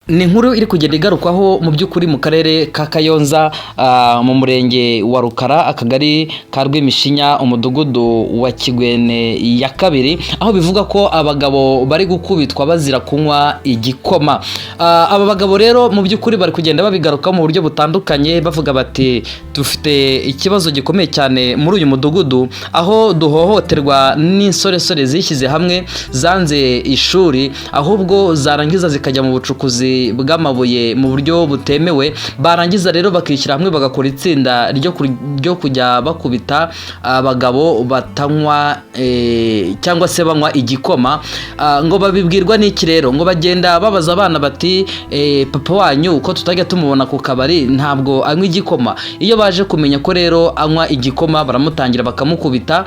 ni inkuru iri kugenda igarukwaho mu by'ukuri mu karere ka Kayonza mu murenge wa Rukara akagari ka Rwimishinya umudugudu wa Kigwene ya kabiri aho bivuga ko abagabo bari gukubitwa bazira kunywa igikoma. Aba bagabo rero mu by'ukuri bari kugenda babigaruka mu buryo butandukanye bavuga bati dufite ikibazo gikomeye cyane muri uyu mudugudu aho duhohoterwa n'insoresore zishyize hamwe zanze ishuri ahubwo zarangiza zikajya mu bucukuzi bw'amabuye mu buryo butemewe barangiza rero bakishyira hamwe bagakora itsinda ryo kujya bakubita abagabo batanywa cyangwa se banywa igikoma. Ngo babibwirwa n'iki rero ngo bagenda babaza abana bati papa wanyu uko tutajya tumubona ku kabari ntabwo anywa igikoma. Iyo baje kumenya ko rero anywa igikoma baramutangira bakamukubita.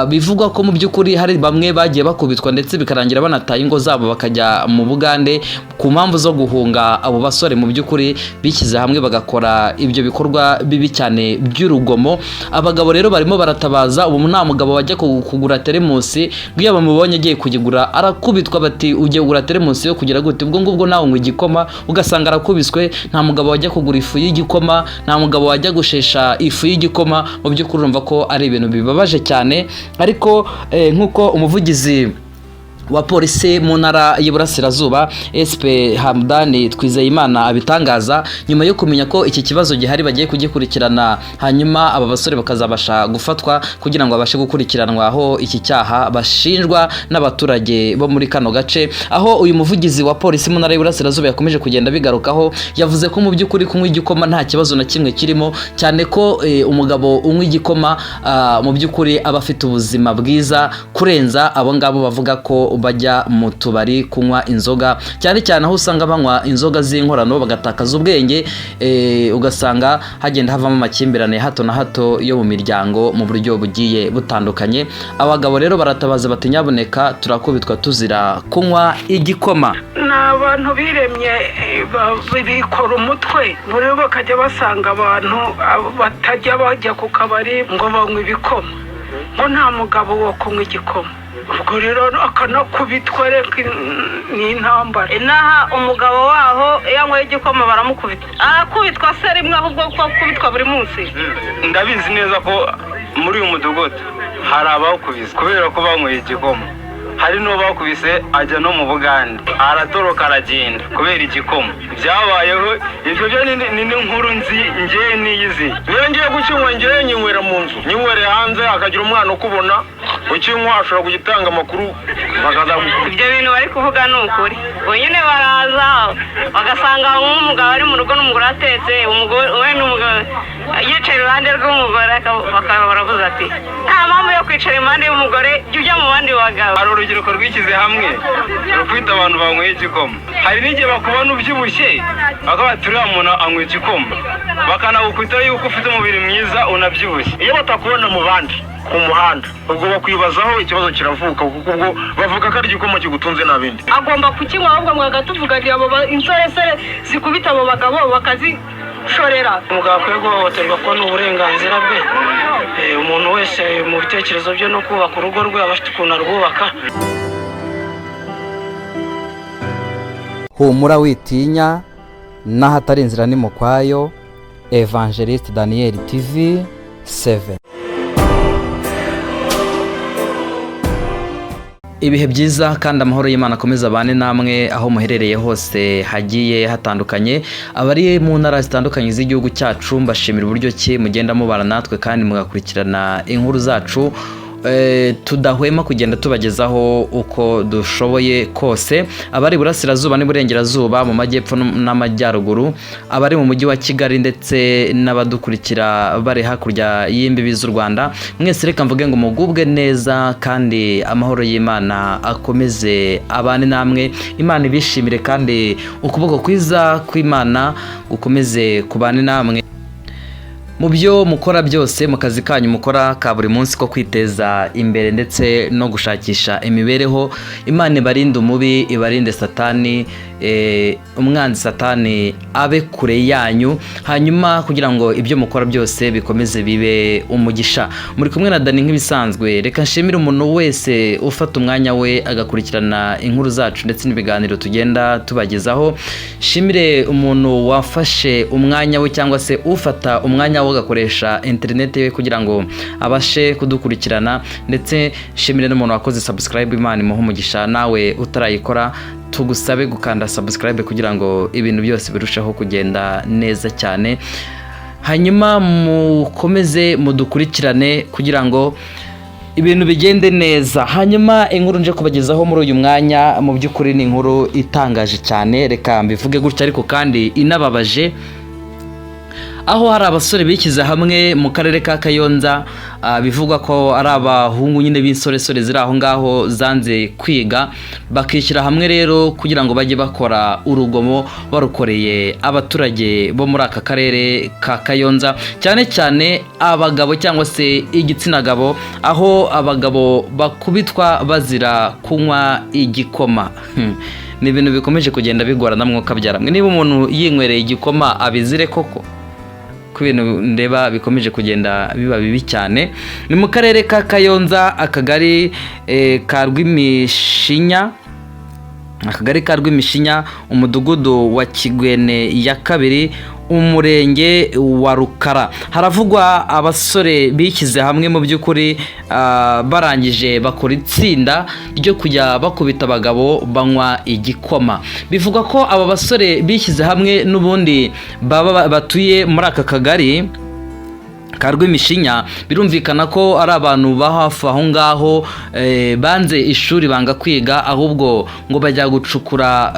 Bivugwa ko mu by'ukuri hari bamwe bagiye bakubitwa ndetse bikarangira banataye ingo zabo bakajya mu Bugande ku mpamvu zo guhunga abo basore mu by'ukuri bishyize hamwe bagakora ibyo bikorwa bibi cyane by'urugomo. Abagabo rero barimo baratabaza ubu nta mugabo wajya kugura teremusi iyo bamubonye agiye kugigura arakubitwa bati ugiye kugura teremusi yo kugira gute ubwo ngubwo nawe unywa igikoma ugasanga arakubiswe. Nta mugabo wajya kugura ifu y'igikoma nta mugabo wajya gushesha ifu y'igikoma. Mu by'ukuri urumva ko ari ibintu bibabaje cyane ariko nk'uko umuvugizi wa polisi mu ntara y'Iburasirazuba SP Hamdani Twizeyimana abitangaza nyuma yo kumenya ko iki kibazo gihari bagiye kugikurikirana hanyuma aba basore bakazabasha gufatwa kugira ngo abashe gukurikiranwa aho iki cyaha bashinjwa n'abaturage bo muri kano gace. Aho uyu muvugizi wa polisi mu ntara y'Iburasirazuba yakomeje kugenda bigarukaho yavuze ko mu by'ukuri kunywa igikoma nta kibazo na kimwe kirimo cyane ko umugabo unywa igikoma mu by'ukuri aba afite ubuzima bwiza kurenza abo ngabo bavuga ko bajya mu tubari kunywa inzoga cyane cyane aho usanga banywa inzoga z'inkorano bagatakaza ubwenge ugasanga hagenda havamo amakimbirane hato na hato yo mu miryango mu buryo bugiye butandukanye. Abagabo rero baratabaza bati nyaboneka turakubitwa tuzira kunywa igikoma. N'abantu biremye bikora umutwe buri bakajya basanga abantu batajya bajya ku kabari ngo banywe ibikoma ngo nta mugabo wo kunywa igikoma. Ubwo rero akanakubitwa ni intambara. Inaha umugabo waho yanyweye igikoma baramukubita arakubitwa se rimwe ahubwo ko kubitwa buri munsi. Ndabizi neza ko muri uyu mudugudu hari abawukubise kubera ko banyweye igikoma. Hari n'uwo bakubise ajya no mu Bugande aratoroka aragenda kubera igikoma. Byabayeho ibyo byo ni inkuru nzi ngiye niyizi. Niyo ngiye gukinywa ngiye nyinywera mu nzu nyinywere hanze akagira umwana ukubona ukinywa ashobora kugitanga amakuru bakazagukubita. Ibyo bintu bari kuvuga ni ukuri wenyine baraza bagasanga nk'umugabo ari mu rugo n'umugore atetse we n'umugabo yicaye iruhande rw'umugore bakaba baravuze ati nta mpamvu yo kwicara impande y'umugore jya ujya mu bandi bagabo. Hari urubyiruko rwishyize hamwe rukwita abantu banyweye igikoma. Hari n'igihe bakubona ubyibushye bakaba bati uriya muntu anywa igikoma bakanagukubita yuko ufite umubiri mwiza unabyibushye. Iyo batakubona mu bandi ku muhanda ubwo bakwibazaho ikibazo kiravuka kuko ubwo bavuga ko ari igikoma kigutunze nabindi. Agomba kukinywa ahubwo mwagatuvuganira abo insoresore zikubita abo bagabo bakazishorera. Umugabo akwiye guhohoterwa ko ni uburenganzira bwe. Umuntu wese mu bitekerezo bye no kubaka urugo rwe aba afite ukuntu arwubaka. Humura witinya n'ahatari inzira ni mu kwayo. Evangeliste Daniel TV 7. Ibihe byiza kandi amahoro y'Imana akomeza abane namwe aho muherereye hose hagiye hatandukanye. Abari mu ntara zitandukanye z'igihugu cyacu mbashimira uburyo ki mugenda mubana natwe kandi mugakurikirana inkuru zacu tudahwema kugenda tubagezaho uko dushoboye kose. Abari Burasirazuba n'Iburengerazuba mu majyepfo n'amajyaruguru, abari mu mujyi wa Kigali ndetse n'abadukurikira bari hakurya y'imbibi z'u Rwanda, mwese reka mvuge ngo mugubwe neza kandi amahoro y'Imana akomeze abane namwe. Imana ibishimire kandi ukuboko kwiza kw'Imana gukomeze kubane namwe mu byo mukora byose, mu kazi kanyu mukora ka buri munsi ko kwiteza imbere ndetse no gushakisha imibereho. Imana ibarinde umubi, ibarinde satani, umwanzi satani abe kure yanyu, hanyuma kugira ngo ibyo mukora byose bikomeze bibe umugisha. Muri kumwe na Dani nk'ibisanzwe. Reka nshimire umuntu wese ufata umwanya we agakurikirana inkuru zacu ndetse n'ibiganiro tugenda tubagezaho. Shimire umuntu wafashe umwanya we cyangwa se ufata umwanya we agakoresha internet ye kugira ngo abashe kudukurikirana, ndetse shimire n'umuntu wakoze subscribe. Imana imuhe umugisha. Nawe utarayikora tugusabe gukanda subscribe kugira ngo ibintu byose birusheho kugenda neza cyane, hanyuma mukomeze mudukurikirane kugira ngo ibintu bigende neza. Hanyuma inkuru nje kubagezaho muri uyu mwanya mu by'ukuri ni inkuru itangaje cyane, reka mbivuge gutya ariko kandi inababaje, aho hari abasore bikiza hamwe mu karere ka Kayonza. Bivugwa ko ari abahungu nyine b'insoresore ziri aho ngaho zanze kwiga, bakishyira hamwe rero kugira ngo bajye bakora urugomo barukoreye abaturage bo muri aka karere ka Kayonza, cyane cyane abagabo cyangwa se igitsina gabo, aho abagabo bakubitwa bazira kunywa igikoma. Ni ibintu bikomeje kugenda bigorana mwuka byaramwe. Niba umuntu yinywereye igikoma abizire koko? Ku bintu ndeba bikomeje kugenda biba bibi cyane. Ni mu karere ka Kayonza, akagari ka Rwimishinya, umudugudu wa Kigwene ya kabiri, umurenge wa Rukara. Haravugwa abasore bikize hamwe mu by'ukuri, barangije bakora itsinda ryo kujya bakubita abagabo banywa igikoma. Bivugwa ko aba basore bikize hamwe n'ubundi batuye muri aka kagari ka Rwimishinya. Birumvikana ko ari abantu ba hafi aho ngaho, banze ishuri banga kwiga, ahubwo ngo bajya gucukura,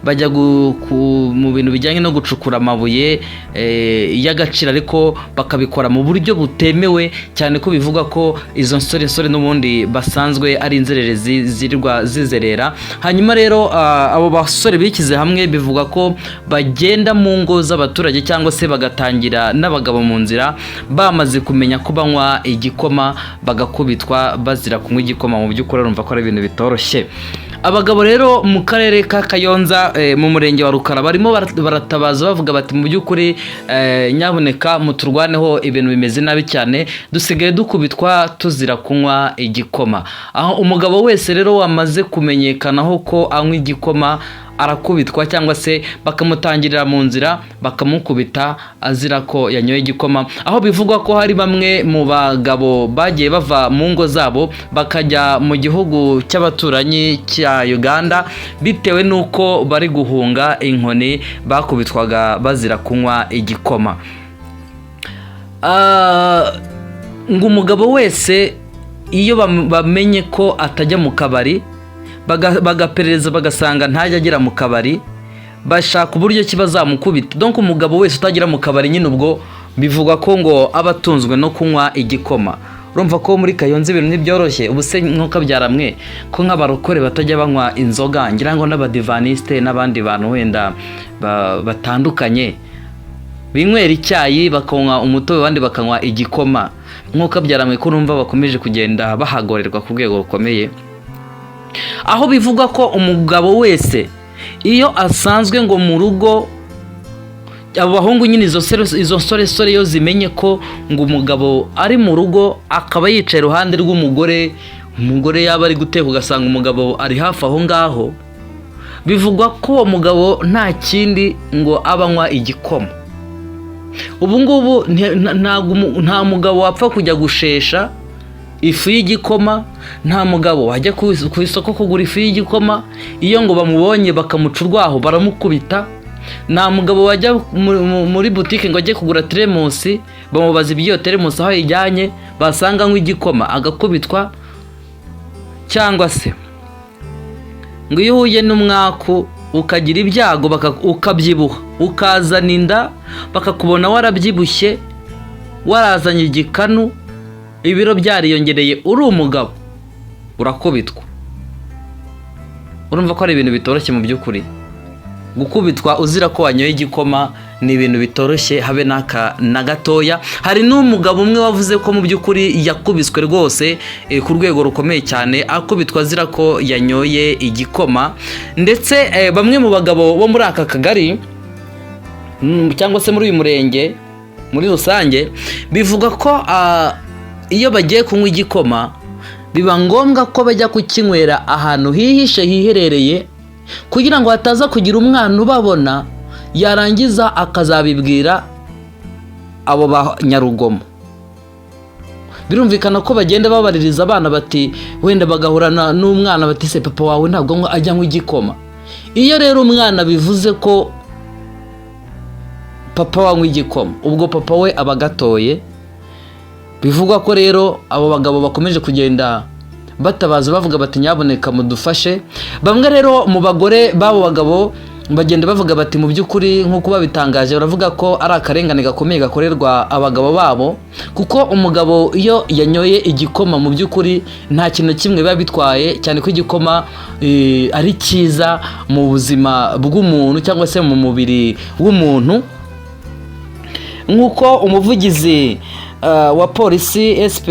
bajya mu bintu bijyanye no gucukura amabuye y'agaciro, ariko bakabikora mu buryo butemewe cyane, ko bivuga ko izo nsore n'ubundi basanzwe ari inzererezi zirirwa zizerera. Hanyuma rero abo basore bikize hamwe bivuga ko bagenda mu ngo z'abaturage cyangwa se bagatangira n'abagabo mu nzira, bamaze kumenya ko banywa igikoma bagakubitwa bazira kunywa igikoma. Mu by'ukuri urumva ko ari ibintu bitoroshye. Abagabo rero mu karere ka Kayonza, mu murenge wa Rukara, barimo baratabaza bavuga bati mu by'ukuri nyabuneka muturwaneho, ibintu bimeze nabi cyane, dusigaye dukubitwa tuzira kunywa igikoma. Aho umugabo wese rero wamaze kumenyekanaho ko anywa igikoma arakubitwa, cyangwa se bakamutangirira mu nzira bakamukubita azira ko yanyoye igikoma. Aho bivugwa ko hari bamwe mu bagabo bagiye bava mu ngo zabo bakajya mu gihugu cy'abaturanyi cya Uganda, bitewe n'uko bari guhunga inkoni bakubitwaga bazira kunywa igikoma. Ngo umugabo wese iyo bamenye ko atajya mu kabari, bagaperereza bagasanga ntajya agera mu kabari, bashaka uburyo ki bazamukubita. Donc umugabo wese utagira mu kabari nyine ubwo bivugwa ko ngo abatunzwe no kunywa igikoma. Urumva ko muri Kayonza ibintu ntibyoroshye. Ubuse nk'uko byaramwe ko nk'abarokore batajya banywa inzoga, ngira ngo n'abadivaniste n'abandi bantu wenda batandukanye binywera icyayi bakanywa umutobe, abandi bakanywa igikoma. Nk'uko byaramwe ko urumva bakomeje kugenda bahagorerwa ku rwego rukomeye, aho bivugwa ko umugabo wese iyo asanzwe ngo mu rugo, abo bahungu nyine izo nsore yo zimenye ko ngo umugabo ari mu rugo, akaba yicaye iruhande rw'umugore, umugore yaba ari guteka ugasanga umugabo ari hafi aho ngaho, bivugwa ko uwo mugabo nta kindi ngo abanywa igikoma. Ubu ngubu nta mugabo wapfa kujya gushesha ifu y'igikoma, nta mugabo wajya ku isoko kugura ifu y'igikoma, iyo ngo bamubonye bakamuca urwaho baramukubita. Nta mugabo wajya muri butike ngo ajye kugura teremusi, bamubaza iby'iyo teremusi aho yijyanye, basanga nk'igikoma agakubitwa. Cyangwa se ngo iyo uhuye n'umwaku ukagira ibyago ukabyibuha, ukazana inda, bakakubona warabyibushye, warazanye igikanu, ibiro byariyongereye, uri umugabo, urakubitwa. Urumva ko ari ibintu bitoroshye mu by'ukuri. Gukubitwa uzira ko wanyoye igikoma ni ibintu bitoroshye habe na gatoya. Hari n'umugabo umwe wavuze ko mu by'ukuri yakubiswe rwose ku rwego rukomeye cyane, akubitwa azira ko yanyoye igikoma. Ndetse bamwe mu bagabo bo muri aka kagari cyangwa se muri uyu murenge muri rusange bivuga ko iyo bagiye kunywa igikoma biba ngombwa ko bajya kukinywera ahantu hihishe hiherereye kugira ngo hataza kugira umwana ubabona yarangiza akazabibwira abo banyarugomo. Birumvikana ko bagenda babaririza abana bati wenda bagahurana n'umwana bati se papa wawe ntabwo ajya anywa igikoma. Iyo rero umwana bivuze ko papa wanywa igikoma, ubwo papa we aba agatoye. Bivugwa ko rero abo bagabo bakomeje kugenda batabaza bavuga bati nyaboneka mudufashe. Bamwe rero mu bagore b'abo bagabo bagenda bavuga bati mu by'ukuri nk'uko babitangaje baravuga ko ari akarengane gakomeye gakorerwa abagabo babo, kuko umugabo iyo yanyoye igikoma mu by'ukuri nta kintu kimwe biba bitwaye, cyane ko igikoma ari cyiza mu buzima bw'umuntu cyangwa se mu mubiri w'umuntu. Nk'uko umuvugizi wa polisi SP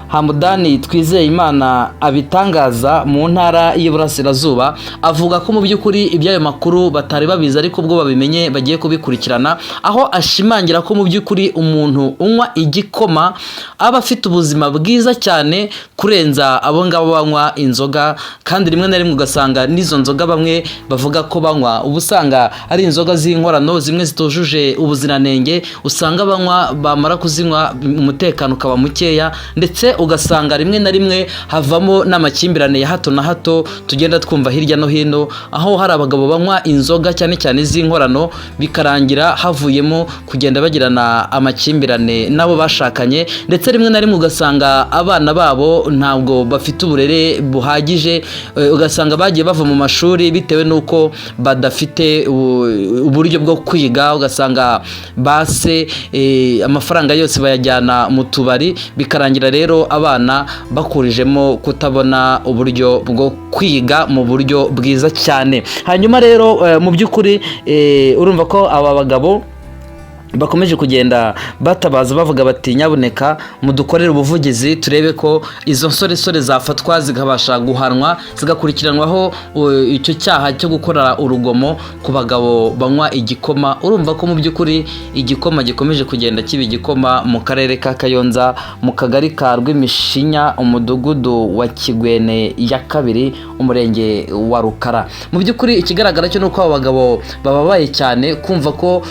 Hamudani Twizeyimana abitangaza mu ntara y'Iburasirazuba, avuga ko mu by'ukuri iby'ayo makuru batari babizi ariko ubwo babimenye bagiye kubikurikirana, aho ashimangira ko mu by'ukuri umuntu unywa igikoma aba afite ubuzima bwiza cyane kurenza abo ngabo banywa inzoga. Kandi rimwe na rimwe ugasanga n'izo nzoga bamwe bavuga ko banywa uba usanga ari inzoga z'inkorano zimwe zitujuje ubuziranenge, usanga banywa bamara kuzinywa umutekano ukaba mukeya, ndetse ugasanga rimwe na rimwe havamo n'amakimbirane ya hato na hato tugenda twumva hirya no hino, aho hari abagabo banywa inzoga cyane cyane z'inkorano bikarangira havuyemo kugenda bagirana amakimbirane nabo bashakanye. Ndetse rimwe na rimwe ugasanga abana babo ntabwo bafite uburere buhagije, ugasanga bagiye bava mu mashuri bitewe n'uko badafite uburyo bwo kwiga, ugasanga base amafaranga yose bayajyana mu tubari, bikarangira rero abana bakurijemo kutabona uburyo bwo kwiga mu buryo bwiza cyane. Hanyuma rero mu by'ukuri urumva ko aba bagabo bakomeje kugenda batabaza bavuga bati nyaboneka mudukorere ubuvugizi turebe ko izo nsoresore zafatwa zikabasha guhanwa zigakurikiranwaho icyo cyaha cyo gukora urugomo ku bagabo banywa igikoma. Urumva ko mu by'ukuri igikoma gikomeje kugenda kiba igikoma mu karere ka Kayonza, mu kagari ka Rw'imishinya, umudugudu wa Kigwene ya kabiri, umurenge wa Rukara. Mu by'ukuri ikigaragara cyo nuko abo bagabo bababaye cyane kumva ko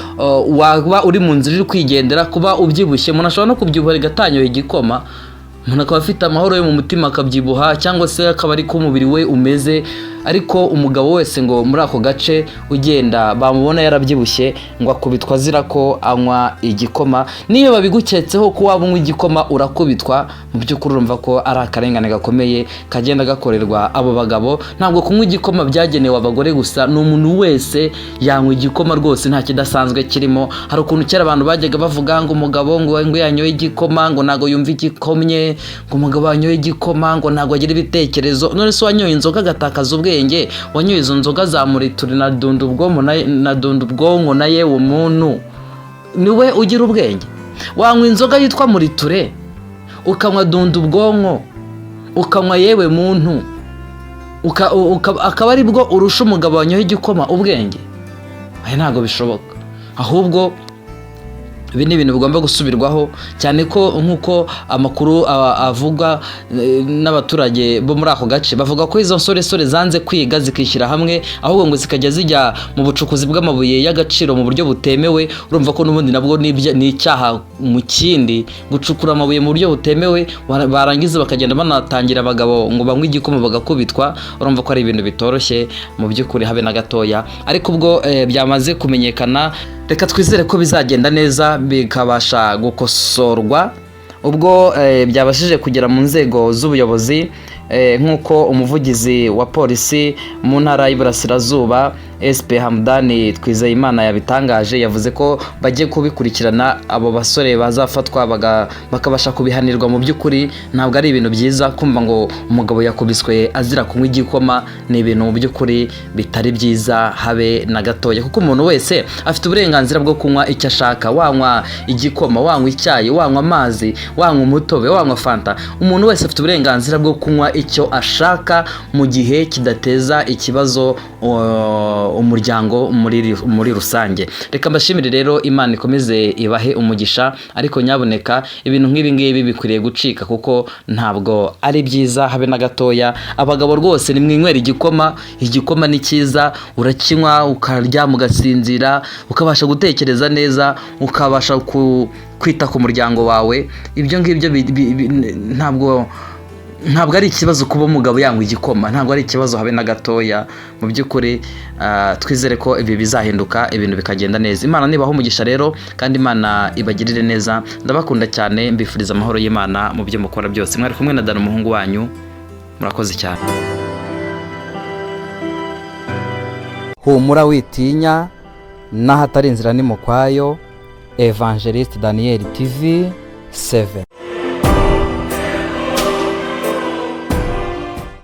waba uri mu nzira uri kwigendera, kuba ubyibushye. Umuntu ashobora no kubyibuha rigatanyoye igikoma, umuntu akaba afite amahoro yo mu mutima akabyibuha, cyangwa se akaba ari ko umubiri we umeze. Ariko umugabo wese ngo muri ako gace ugenda bamubona yarabyibushye ngo akubitwa azira ko anywa igikoma. Niyo babiguketseho ko waba unywa igikoma urakubitwa, mu by'ukuri urumva ko ari akarengane gakomeye kagenda gakorerwa abo bagabo. Ntabwo kunywa igikoma byagenewe abagore gusa, n'umuntu wese yanywa igikoma rwose, nta kidasanzwe kirimo. Hari ukuntu kera abantu bajyaga bavuga ngo umugabo ngo yanyoye igikoma ngo ntago yumva igikomye, ngo umugabo yanyoye igikoma ngo ntago agira ibitekerezo. None se wanyoye inzoga agatakaza ubwenge, wanyoye izo nzoga za muriture na dunda ubwonko na yewe umuntu niwe ugira ubwenge? Wanywa inzoga yitwa muriture ukanywa dunda ubwonko ukanywa yewe muntu akaba ari bwo urusha umugabo wanyoye igikoma ubwenge? Aya ntabwo bishoboka. Ahubwo ibi ni ibintu bigomba gusubirwaho, cyane ko nk'uko amakuru avuga n'abaturage bo muri ako gace bavuga ko izo nsoresore zanze kwiga zikishyira hamwe, ahubwo ngo zikajya zijya mu bucukuzi bw'amabuye y'agaciro mu buryo butemewe. Urumva ko n'ubundi nabwo ni icyaha mu kindi, gucukura amabuye mu buryo butemewe, barangiza bakagenda banatangira abagabo ngo banywe igikoma bagakubitwa. Urumva ko ari ibintu bitoroshye mu by'ukuri habe na gatoya. Ariko ubwo byamaze kumenyekana, reka twizere ko bizagenda neza bikabasha gukosorwa ubwo byabashije kugera mu nzego z'ubuyobozi. Nk'uko umuvugizi wa polisi mu ntara y'Iburasirazuba SP Hamdani Twizeyimana yabitangaje, yavuze ko bagiye kubikurikirana abo basore bazafatwa bakabasha kubihanirwa. Mu by'ukuri ntabwo ari ibintu byiza kumva ngo umugabo yakubiswe azira kunywa igikoma, ni ibintu mu by'ukuri bitari byiza habe na gatoya, kuko umuntu wese afite uburenganzira bwo kunywa icyo ashaka. Wanywa igikoma, wanywa icyayi, wanywa amazi, wanywa umutobe, wanywa fanta, umuntu wese afite uburenganzira bwo kunywa icyo ashaka mu gihe kidateza ikibazo umuryango muri rusange. Reka mbashimire rero, Imana ikomeze ibahe umugisha, ariko nyaboneka ibintu nk'ibi ngibi bikwiriye gucika kuko ntabwo ari byiza habe na gatoya. Abagabo rwose nimwinywera igikoma, igikoma ni cyiza, urakinywa ukaryama ugasinzira, ukabasha gutekereza neza, ukabasha kwita ku muryango wawe. Ibyo ngibyo ntabwo ari ikibazo kuba umugabo yanywa igikoma, ntabwo ari ikibazo habe na gatoya. Mu by'ukuri twizere ko ibi bizahinduka, ibintu bikagenda neza. Imana nibaho umugisha rero, kandi Imana ibagirire neza. Ndabakunda cyane, mbifuriza amahoro y'Imana mu byo mukora byose. Mwari kumwe na Dani umuhungu wanyu, murakoze cyane. Humura witinya, n'ahatari inzira ni mu kwayo. Evangeliste Daniel TV 7.